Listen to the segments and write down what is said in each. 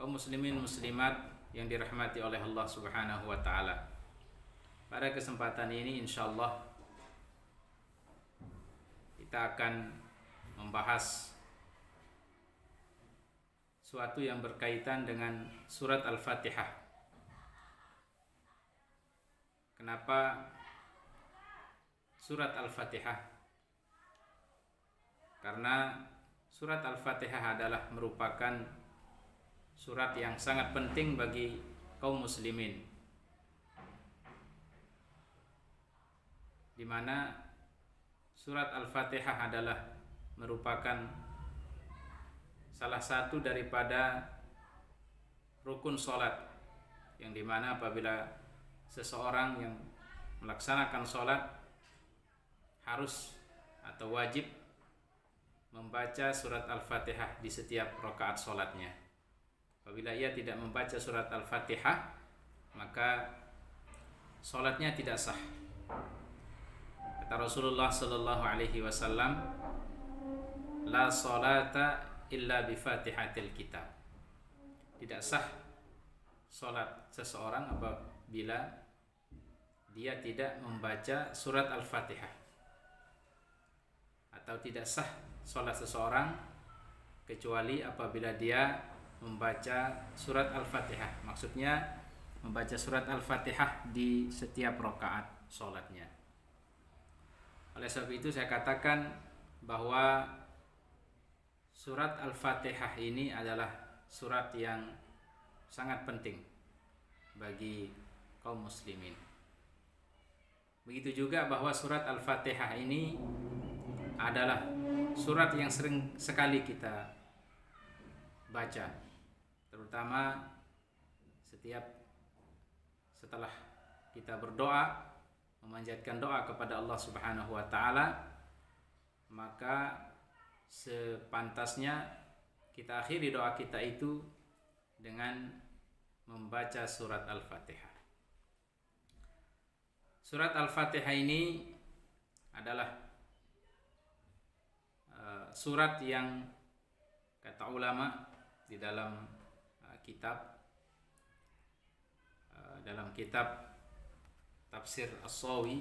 kaum muslimin muslimat yang dirahmati oleh Allah Subhanahu wa taala. Pada kesempatan ini insyaallah kita akan membahas suatu yang berkaitan dengan surat Al-Fatihah. Kenapa surat Al-Fatihah? Karena surat Al-Fatihah adalah merupakan surat yang sangat penting bagi kaum muslimin, di mana surat Al-Fatihah adalah merupakan salah satu daripada rukun sholat, yang dimana apabila seseorang yang melaksanakan sholat harus atau wajib membaca surat Al-Fatihah di setiap rakaat sholatnya. Apabila ia tidak membaca surat Al-Fatihah, maka sholatnya tidak sah. Kata Rasulullah sallallahu alaihi wasallam, la sholata illa bi Fatihatil kitab. Tidak sah sholat seseorang apabila dia tidak membaca surat Al-Fatihah, atau tidak sah sholat seseorang kecuali apabila dia membaca surat Al-Fatihah. Maksudnya membaca surat Al-Fatihah di setiap rakaat sholatnya. Oleh sebab itu saya katakan bahwa surat Al-Fatihah ini adalah surat yang sangat penting bagi kaum muslimin. Begitu juga bahwa surat Al-Fatihah ini adalah surat yang sering sekali kita baca, terutama setelah kita berdoa, memanjatkan doa kepada Allah Subhanahu wa taala, maka sepantasnya kita akhiri doa kita itu dengan membaca surat Al-Fatihah. Surat Al-Fatihah ini adalah surat yang kata ulama di dalam kitab Tafsir As-Sawi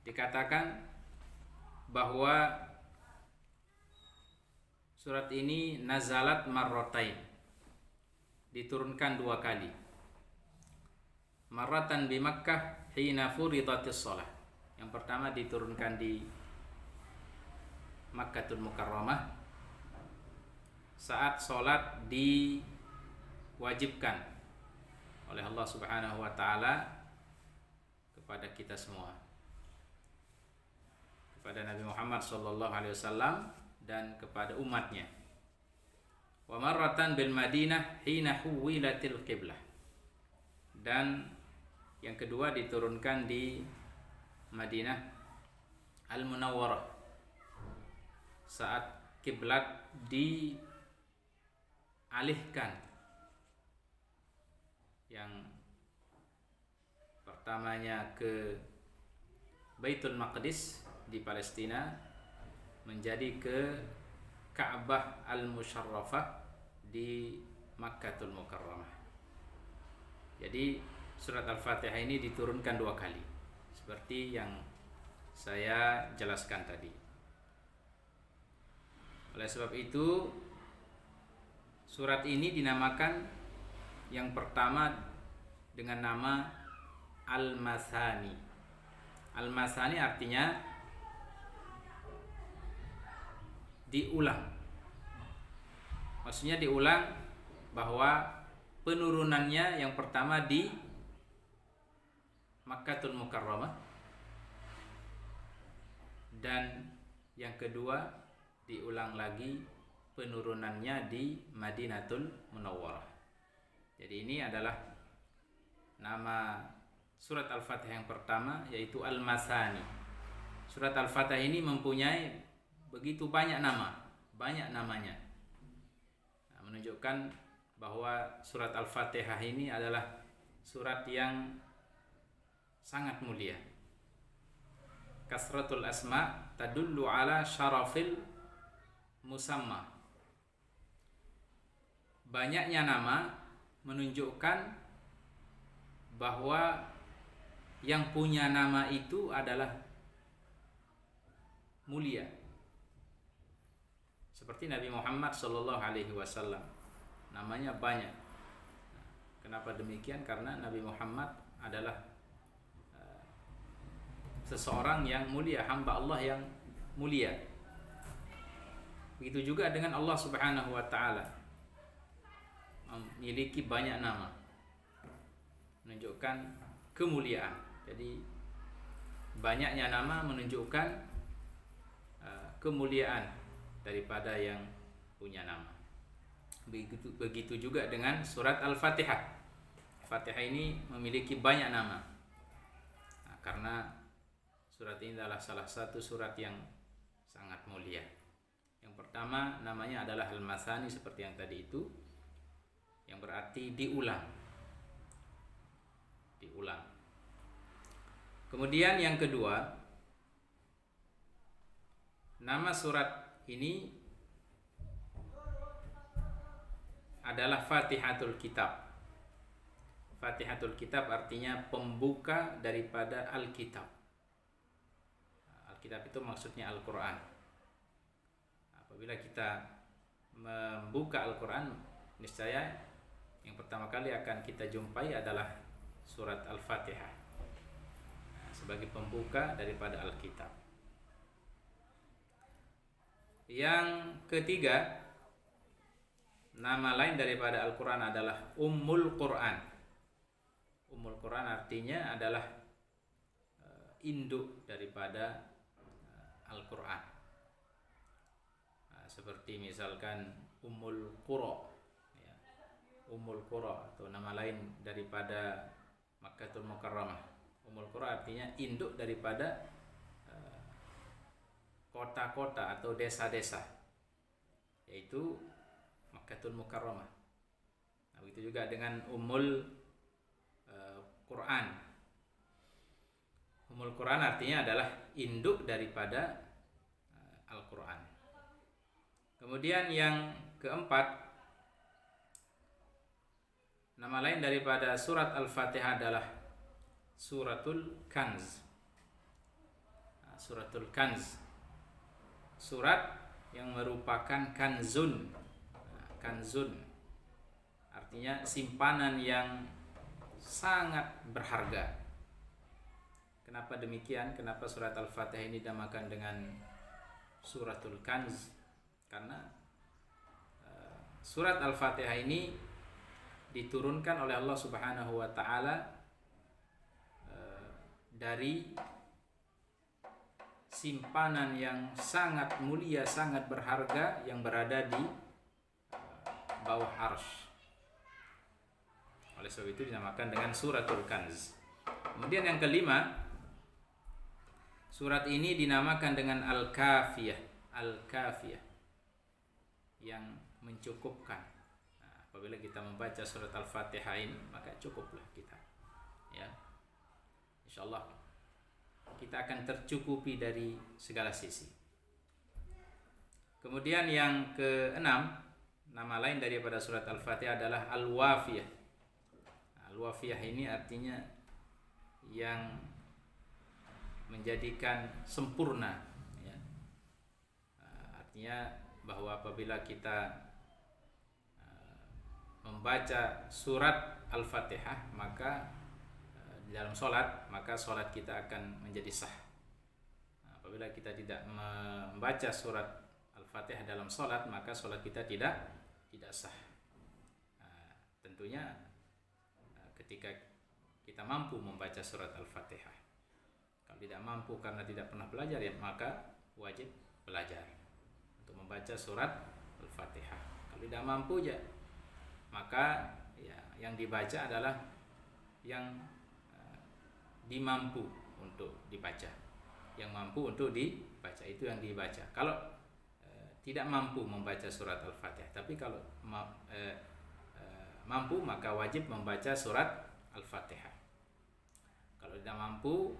dikatakan bahwa surat ini nazalat marratain, diturunkan dua kali. Marratan bi Makkah hina furidatis shalah. Yang pertama diturunkan di Makkatul Mukarramah saat sholat diwajibkan oleh Allah Subhanahu wa taala kepada kita semua, kepada Nabi Muhammad sallallahu alaihi wasallam dan kepada umatnya. Wa marratan bil Madinah hina huwilatil qiblah. Dan yang kedua diturunkan di Madinah Al-Munawwarah saat kiblat dialihkan, yang pertamanya ke Baitul Maqdis di Palestina menjadi ke Ka'bah Al-Musyarrafah di Makkatul Mukarramah. Jadi surat Al-Fatihah ini diturunkan dua kali, seperti yang saya jelaskan tadi. Oleh sebab itu surat ini dinamakan yang pertama dengan nama Al-Masani. Al-Masani artinya diulang. Maksudnya diulang bahwa penurunannya yang pertama di Makkatul Mukarramah, dan yang kedua diulang lagi penurunannya di Madinatul Munawwarah. Jadi ini adalah nama surat Al-Fatihah yang pertama, yaitu Al-Masani. Surat Al-Fatihah ini mempunyai begitu banyak namanya. Menunjukkan bahwa surat Al-Fatihah ini adalah surat yang sangat mulia. Kasratul asma tadullu ala syarafil musamma. Banyaknya nama menunjukkan bahwa yang punya nama itu adalah mulia. Seperti Nabi Muhammad SAW, namanya banyak. Kenapa demikian? Karena Nabi Muhammad adalah seseorang yang mulia, hamba Allah yang mulia. Begitu juga dengan Allah Subhanahu wa taala, memiliki banyak nama, menunjukkan kemuliaan. Jadi banyaknya nama menunjukkan kemuliaan daripada yang punya nama. Begitu juga dengan surat Al-Fatihah. Fatihah ini memiliki banyak nama. Nah, karena surat ini adalah salah satu surat yang sangat mulia. Yang pertama namanya adalah Al-Masani, seperti yang tadi itu, yang berarti diulang. Kemudian yang kedua, nama surat ini adalah Fatihatul Kitab. Fatihatul Kitab artinya pembuka daripada Alkitab. Alkitab itu maksudnya Al-Quran. Apabila kita membuka Al-Quran, niscaya yang pertama kali akan kita jumpai adalah surat Al-Fatihah sebagai pembuka daripada Alkitab. Yang ketiga, nama lain daripada Al-Quran adalah Ummul Quran. Ummul Quran artinya adalah induk daripada Al-Quran. Seperti misalkan Ummul Qura, ya. Ummul Qura atau nama lain daripada Makkatul Mukarramah. Ummul Qura artinya induk daripada kota-kota atau desa-desa, yaitu Makkatul Mukarramah. Nah, begitu juga dengan Ummul Quran. Ummul Quran artinya adalah induk daripada Al-Quran. Kemudian yang keempat, nama lain daripada surat Al-Fatihah adalah Suratul Kanz. Suratul Kanz, surat yang merupakan kanzun. Kanzun artinya simpanan yang sangat berharga. Kenapa demikian? Kenapa surat Al-Fatihah ini dinamakan dengan Suratul Kanz? Karena surat Al-Fatihah ini diturunkan oleh Allah Subhanahu wa taala dari simpanan yang sangat mulia, sangat berharga yang berada di bawah arsy. Oleh sebab itu dinamakan dengan Suratul Kanz. Kemudian yang kelima, surat ini dinamakan dengan Al-Kafiyah. Al-Kafiyah, yang mencukupkan. Nah, apabila kita membaca surat Al-Fatihah ini, maka cukuplah kita, ya. Insyaallah kita akan tercukupi dari segala sisi. Kemudian yang keenam, nama lain daripada surat Al-Fatihah adalah Al-Wafiyah. Al-Wafiyah ini artinya yang menjadikan sempurna, ya. Artinya bahwa apabila kita membaca surat Al-Fatihah, maka di dalam sholat, maka sholat kita akan menjadi sah. Apabila kita tidak membaca surat Al-Fatihah dalam sholat, maka sholat kita tidak sah. Tentunya ketika kita mampu membaca surat Al-Fatihah. Kalau tidak mampu karena tidak pernah belajar, ya maka wajib belajar untuk membaca surat Al-Fatihah. Kalau tidak mampu, ya maka ya yang dibaca adalah yang dimampu untuk dibaca. Yang mampu untuk dibaca itu yang dibaca. Kalau tidak mampu membaca surat Al-Fatihah, tapi kalau mampu, maka wajib membaca surat Al-Fatihah. Kalau tidak mampu,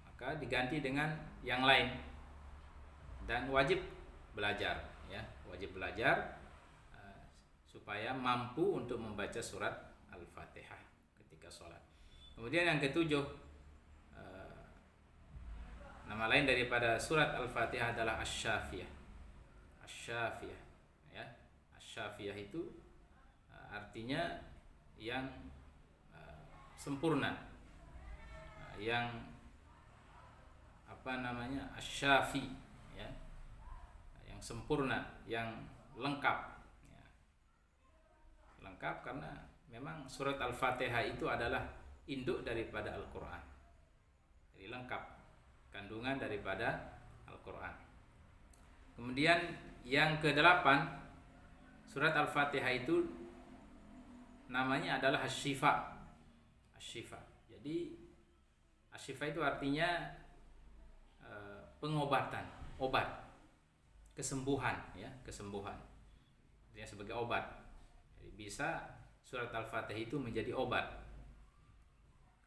maka diganti dengan yang lain. Dan wajib belajar, ya, wajib belajar supaya mampu untuk membaca surat Al-Fatihah ketika sholat. Kemudian yang ketujuh, nama lain daripada surat Al-Fatihah adalah Asy-Syafiyah. Asy-Syafiyah, ya. Asy-Syafiyah itu artinya yang sempurna, yang Asy-Syafi, ya, yang sempurna, yang lengkap, ya. Lengkap karena memang surat Al-Fatihah itu adalah induk daripada Al-Quran, jadi lengkap kandungan daripada Al-Quran. Kemudian yang ke-8, surat Al-Fatihah itu namanya adalah Asy-Syifa. Asy-Syifa. Jadi Asy-Syifa itu artinya pengobatan, obat, kesembuhan, ya, kesembuhan. Artinya sebagai obat. Jadi bisa surat Al-Fatihah itu menjadi obat.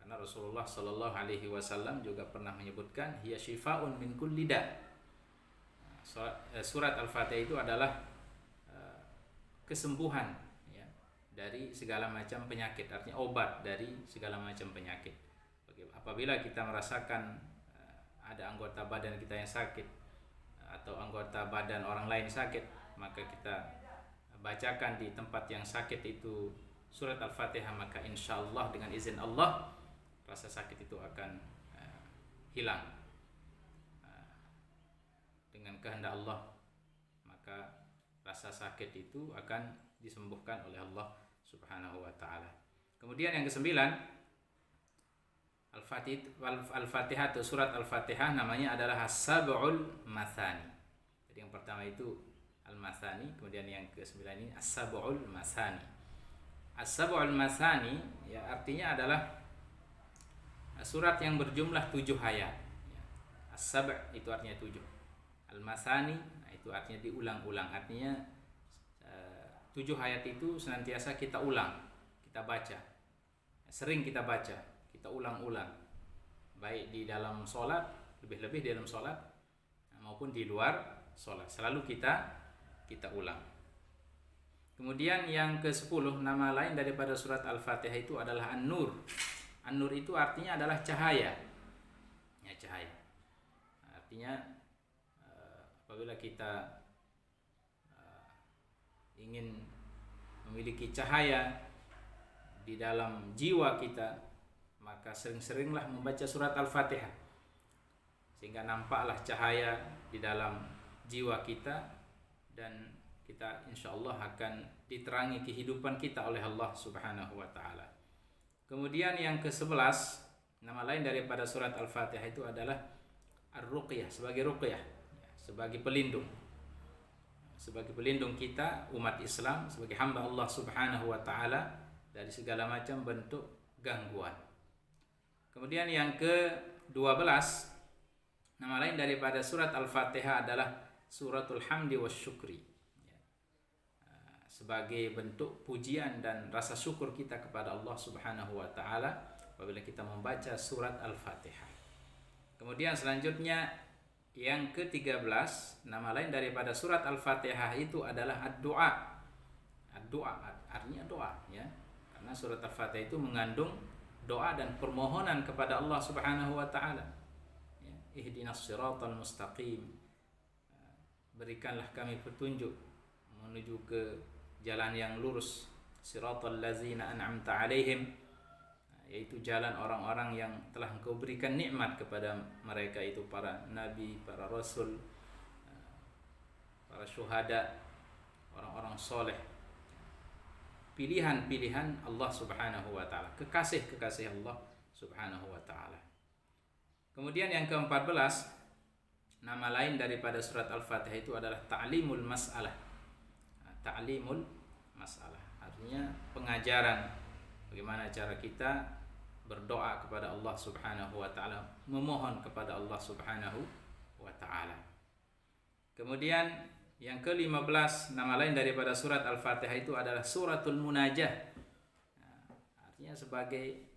Karena Rasulullah Shallallahu Alaihi Wasallam juga pernah menyebutkan hiya syifaun min kulli da. Surat Al-Fatihah itu adalah kesembuhan, ya, dari segala macam penyakit. Artinya obat dari segala macam penyakit. Apabila kita merasakan ada anggota badan kita yang sakit atau anggota badan orang lain sakit, maka kita bacakan di tempat yang sakit itu surat Al-Fatihah, maka insya Allah dengan izin Allah rasa sakit itu akan hilang. Dengan kehendak Allah, maka rasa sakit itu akan disembuhkan oleh Allah Subhanahu wa taala. Kemudian yang ke-9, Al-Fatihah atau surat Al-Fatihah namanya adalah As-Sab'ul Mathani. Jadi yang pertama itu Al-Mathani, kemudian yang ke-9 ini As-Sab'ul Mathani. As-Sab'ul Mathani, ya, artinya adalah surat yang berjumlah 7 ayat. As-Sab' itu artinya 7. Al-Mathani, itu artinya diulang-ulang. Artinya 7 ayat itu senantiasa kita ulang, kita baca. Sering kita baca, kita ulang-ulang. Baik di dalam sholat, lebih-lebih di dalam sholat, maupun di luar sholat. Selalu kita ulang. Kemudian yang ke-10, nama lain daripada surat Al-Fatihah itu adalah An-Nur. An-Nur itu artinya adalah cahaya. Ya, cahaya. Artinya apabila kita ingin memiliki cahaya di dalam jiwa kita, maka sering-seringlah membaca surat Al-Fatihah, sehingga nampaklah cahaya di dalam jiwa kita, dan kita insya Allah akan diterangi kehidupan kita oleh Allah Subhanahu wa taala. Kemudian yang ke-11, nama lain daripada surat Al-Fatihah itu adalah Ar-Ruqyah, sebagai ruqyah, sebagai pelindung. Sebagai pelindung kita umat Islam, sebagai hamba Allah Subhanahu wa taala dari segala macam bentuk gangguan. Kemudian yang ke-12, nama lain daripada surat Al-Fatihah adalah Suratul Hamdi Wasyukri, sebagai bentuk pujian dan rasa syukur kita kepada Allah Subhanahu wa taala apabila kita membaca surat Al-Fatihah. Kemudian selanjutnya yang ke-13, nama lain daripada surat Al-Fatihah itu adalah ad-du'a. Ad-du'a artinya doa, ya. Karena surat Al-Fatihah itu mengandung doa dan permohonan kepada Allah Subhanahu wa taala. Ya, ihdinas siratal mustaqim. Berikanlah kami petunjuk menuju ke jalan yang lurus, siratal ladzina an'amta 'alaihim, yaitu jalan orang-orang yang telah Engkau berikan nikmat kepada mereka, itu para nabi, para rasul, para syuhada, orang-orang soleh, pilihan-pilihan Allah Subhanahu wa taala, kekasih-kekasih Allah Subhanahu wa taala. Kemudian yang ke-14, nama lain daripada surat Al-Fatihah itu adalah Ta'limul Mas'alah. Ta'limul Mas'alah artinya pengajaran bagaimana cara kita berdoa kepada Allah Subhanahu wa taala, memohon kepada Allah Subhanahu wa taala. Kemudian yang ke-15, nama lain daripada surat Al-Fatihah itu adalah Suratul Munajah. Artinya sebagai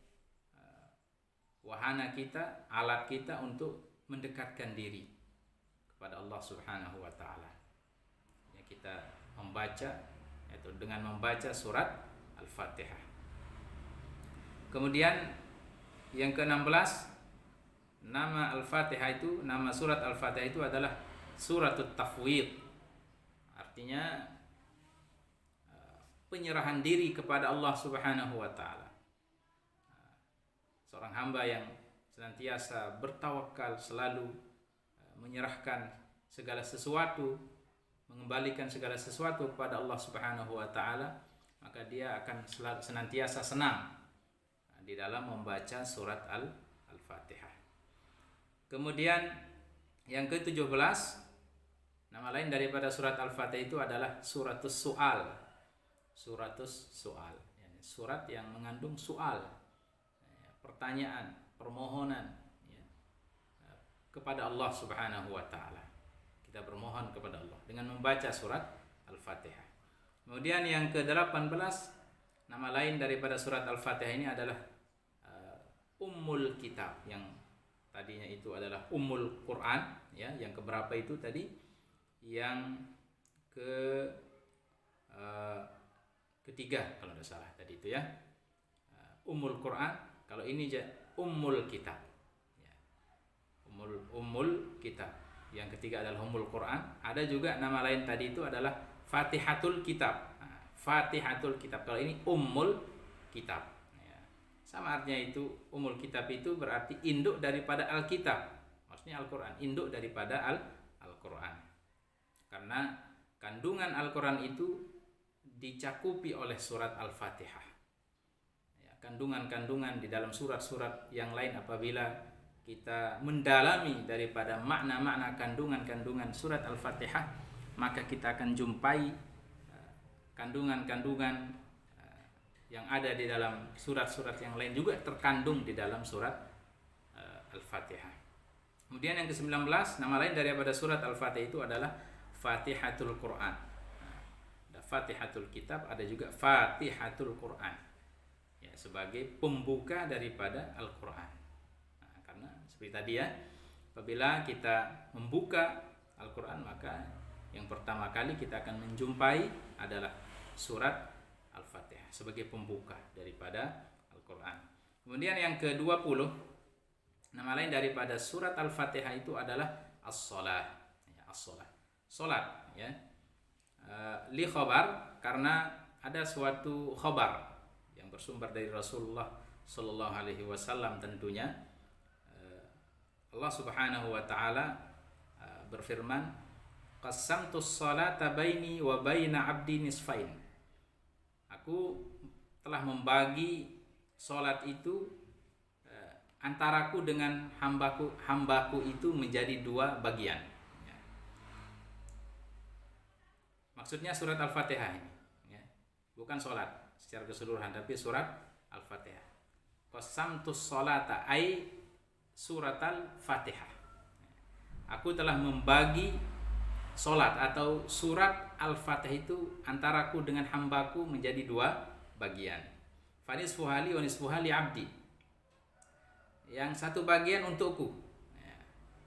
wahana kita, alat kita untuk mendekatkan diri kepada Allah Subhanahu wa taala. kita membaca, yaitu dengan membaca surat Al-Fatihah. Kemudian yang ke-16, nama Al-Fatihah itu, nama surat Al-Fatihah itu adalah Suratut Tafwid. Artinya penyerahan diri kepada Allah Subhanahu wa taala. Seorang hamba yang senantiasa bertawakal, selalu menyerahkan segala sesuatu, mengembalikan segala sesuatu kepada Allah Subhanahu wa taala, maka dia akan senantiasa senang di dalam membaca surat Al-Fatihah. Kemudian yang ke-17, nama lain daripada surat Al-Fatihah itu adalah Suratus Su'al. Suratus Su'al, surat yang mengandung soal, pertanyaan, permohonan kepada Allah Subhanahu wa taala. Kita bermohon kepada Allah dengan membaca surat Al-Fatihah. Kemudian yang ke-18, nama lain daripada surat Al-Fatihah ini adalah Ummul Kitab, yang tadinya itu adalah Ummul Quran, ya, yang keberapa itu tadi? Yang ketiga kalau tidak salah tadi itu, ya. Ummul Quran, kalau ini Ummul Kitab. Ya. Ummul Kitab. Yang ketiga adalah Ummul Quran. Ada juga nama lain tadi itu adalah Fatihatul Kitab. Fatihatul Kitab. Kalau ini Ummul Kitab. Ya. Sama artinya itu, Ummul Kitab itu berarti induk daripada Alkitab. Maksudnya Al-Quran, induk daripada Al-Quran. Karena kandungan Al-Quran itu dicakupi oleh surat Al-Fatihah. Ya, kandungan-kandungan di dalam surat-surat yang lain, apabila kita mendalami daripada makna-makna kandungan-kandungan surat Al-Fatihah, maka kita akan jumpai kandungan-kandungan yang ada di dalam surat-surat yang lain juga terkandung di dalam surat Al-Fatihah. Kemudian yang ke-19, nama lain daripada surat Al-Fatihah itu adalah Fatihatul Quran. Ada Fatihatul Kitab, ada juga Fatihatul Quran, ya, sebagai pembuka daripada Al-Quran. Nah, karena seperti tadi, ya, apabila kita membuka Al-Quran, maka yang pertama kali kita akan menjumpai adalah surat Al-Fatihah sebagai pembuka daripada Al-Quran. Kemudian yang ke-20, nama lain daripada surat Al-Fatihah itu adalah As-Salah, ya, As-Salah, salat, ya. Li khabar, karena ada suatu khabar yang bersumber dari Rasulullah sallallahu alaihi wasallam tentunya. Allah Subhanahu wa taala berfirman, "Qassamtus salata baini wa baina 'abdi nisfain." Aku telah membagi salat itu antaraku dengan hambaku itu menjadi dua bagian. Maksudnya surat Al-Fatihah ini, ya. Bukan salat secara keseluruhan, tapi surat Al-Fatihah. Qasamtus salata ai surat Al-Fatihah. Aku telah membagi salat atau surat Al-Fatihah itu antaraku dengan hambaku menjadi dua bagian. Fanisfu hali wa nisfu hali abdi. Yang satu bagian untukku. Ya.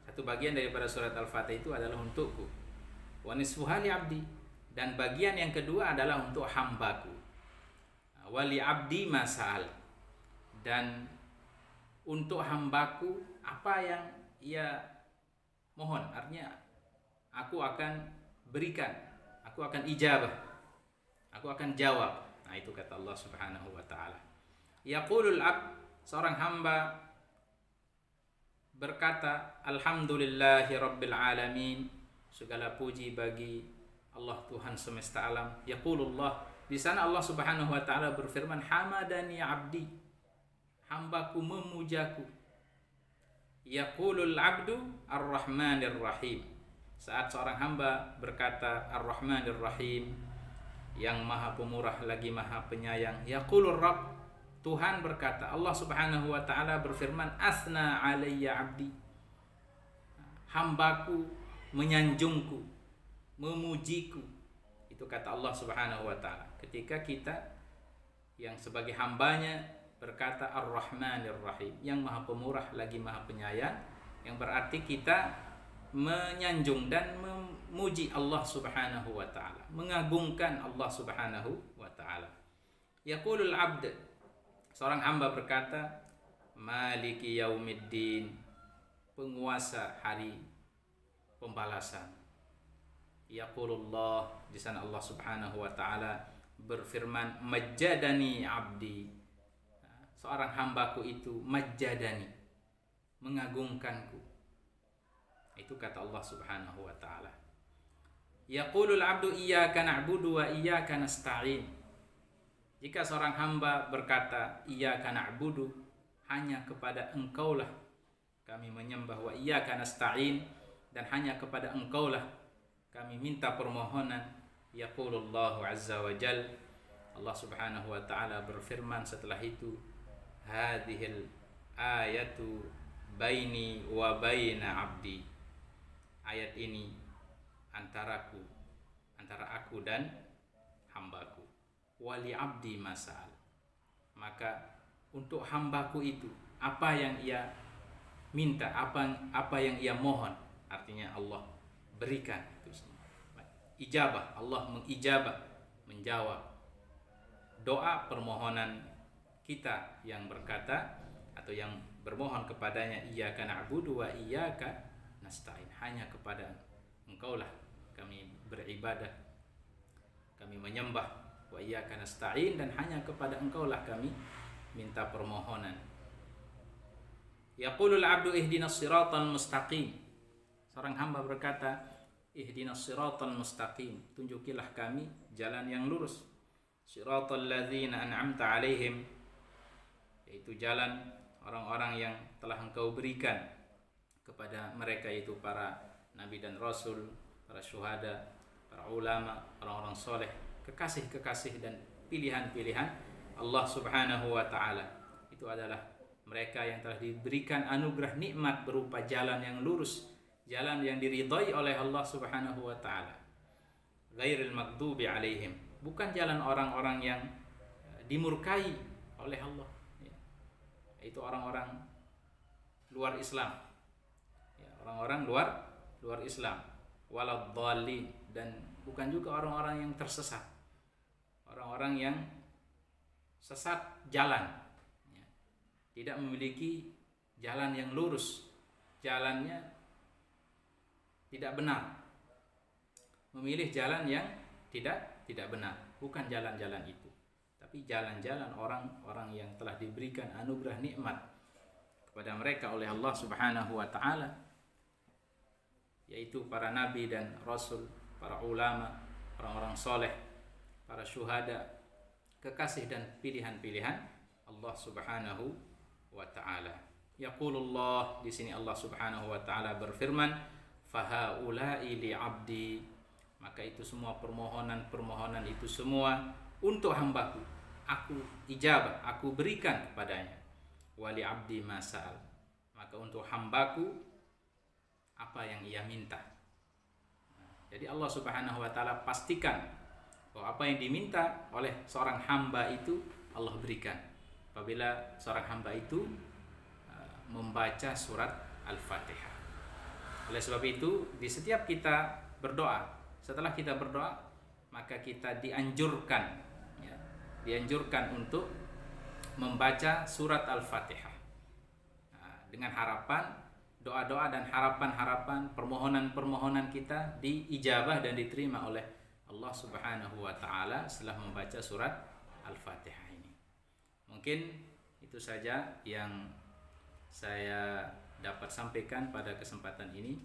Satu bagian daripada surat Al-Fatihah itu adalah untukku. Wa nisfu hali abdi. Dan bagian yang kedua adalah untuk hambaku. Wali abdi masal. Dan untuk hambaku apa yang ia mohon, artinya aku akan berikan, aku akan ijabah, aku akan jawab. Nah, itu kata Allah Subhanahu wa taala. Yaqulul abd, seorang hamba berkata, alhamdulillahi rabbil alamin, segala puji bagi Allah Tuhan semesta alam. Yaqulullah, di sana Allah Subhanahu wa taala berfirman, hamadani abdi, hambaku memujaku. Yaqulul abdu ar-rahmanir rahim, saat seorang hamba berkata ar-rahmanir rahim, yang maha pemurah lagi maha penyayang. Yaqulur rabb, Tuhan berkata, Allah Subhanahu wa taala berfirman, asna alayya abdi, hambaku menyanjungku, memujiku. Itu kata Allah Subhanahu wa taala ketika kita yang sebagai hambanya berkata ar-rahmanir rahim, yang maha pemurah lagi maha penyayang, yang berarti kita menyanjung dan memuji Allah Subhanahu wa taala, mengagungkan Allah Subhanahu wa taala. Yaqulul 'abd, seorang hamba berkata, Maliki yaumiddin, penguasa hari pembalasan. Yaqulullah, di sana Allah Subhanahu wa taala berfirman, Majjadani 'abdi, seorang hambaku itu majjadani, mengagungkanku. Itu kata Allah Subhanahu wa taala. Yaqulul 'abdu iyyaka na'budu wa iyyaka nasta'in. Jika seorang hamba berkata iyyaka na'budu, hanya kepada Engkaulah kami menyembah, wa iyyaka nasta'in, dan hanya kepada Engkaulah kami minta permohonan. Yaqulullahu azza wa jal, Allah Subhanahu wa taala berfirman setelah itu, hadhil ayatu baini wa baina 'abdi. Ayat ini antara aku dan hambaku. Wali 'abdi masal, maka untuk hambaku itu apa yang ia minta, apa yang ia mohon, artinya Allah berikan itu semua. Ijabah, Allah mengijabah, menjawab doa permohonan kita yang berkata atau yang bermohon kepadanya, iyyaka na'budu wa iyyaka nasta'in, hanya kepada Engkaulah kami beribadah, kami menyembah, wa iyyaka nasta'in, dan hanya kepada Engkaulah kami minta permohonan. Yaqulul 'abdu ihdinas siratal mustaqim, seorang hamba berkata, ihdinas siratal mustaqim, tunjukilah kami jalan yang lurus. Siratal ladzina an'amta 'alaihim, yaitu jalan orang-orang yang telah Engkau berikan kepada mereka, yaitu para nabi dan rasul, para syuhada, para ulama, orang-orang soleh, kekasih-kekasih dan pilihan-pilihan Allah Subhanahu wa taala. Itu adalah mereka yang telah diberikan anugerah nikmat berupa jalan yang lurus, jalan yang diridhai oleh Allah Subhanahu wa taala. Ghairil maghdubi alaihim, bukan jalan orang-orang yang dimurkai oleh Allah, itu orang-orang luar Islam, orang-orang luar Islam. Waladhdallin, dan bukan juga orang-orang yang tersesat, orang-orang yang sesat jalan, tidak memiliki jalan yang lurus, jalannya tidak benar, memilih jalan yang tidak benar, bukan jalan-jalan itu, tapi jalan-jalan orang-orang yang telah diberikan anugerah nikmat kepada mereka oleh Allah Subhanahu wa taala, yaitu para nabi dan rasul, para ulama, orang-orang soleh, para syuhada, kekasih dan pilihan-pilihan Allah Subhanahu wa taala. Yaqulullah, di sini Allah Subhanahu wa taala berfirman, fahaula'i li 'abdi, maka itu semua permohonan itu semua untuk hambaku, aku ijabah, aku berikan kepadanya. Wali 'abdi masal, maka untuk hambaku apa yang ia minta. Jadi Allah Subhanahu wa taala pastikan bahwa apa yang diminta oleh seorang hamba itu Allah berikan apabila seorang hamba itu membaca surat Al-Fatihah. Oleh sebab itu, di setiap kita berdoa, setelah kita berdoa, maka kita dianjurkan untuk membaca surat Al-Fatihah, dengan harapan doa-doa dan harapan-harapan, permohonan-permohonan kita diijabah dan diterima oleh Allah Subhanahu wa taala setelah membaca surat Al-Fatihah ini. Mungkin itu saja yang saya dapat sampaikan pada kesempatan ini.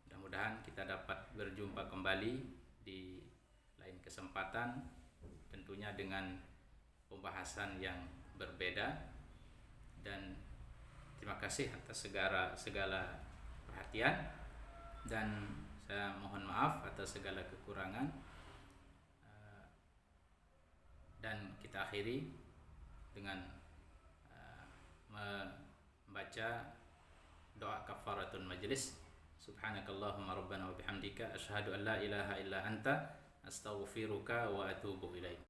Mudah-mudahan kita dapat berjumpa kembali di lain kesempatan, tentunya dengan pembahasan yang berbeda, dan terima kasih atas segala perhatian, dan saya mohon maaf atas segala kekurangan, dan kita akhiri dengan membaca doa kafaratul majlis. Subhanakallahumma rabbana wa bihamdika asyhadu an la ilaha illa anta astaghfiruka wa atubu ilaik.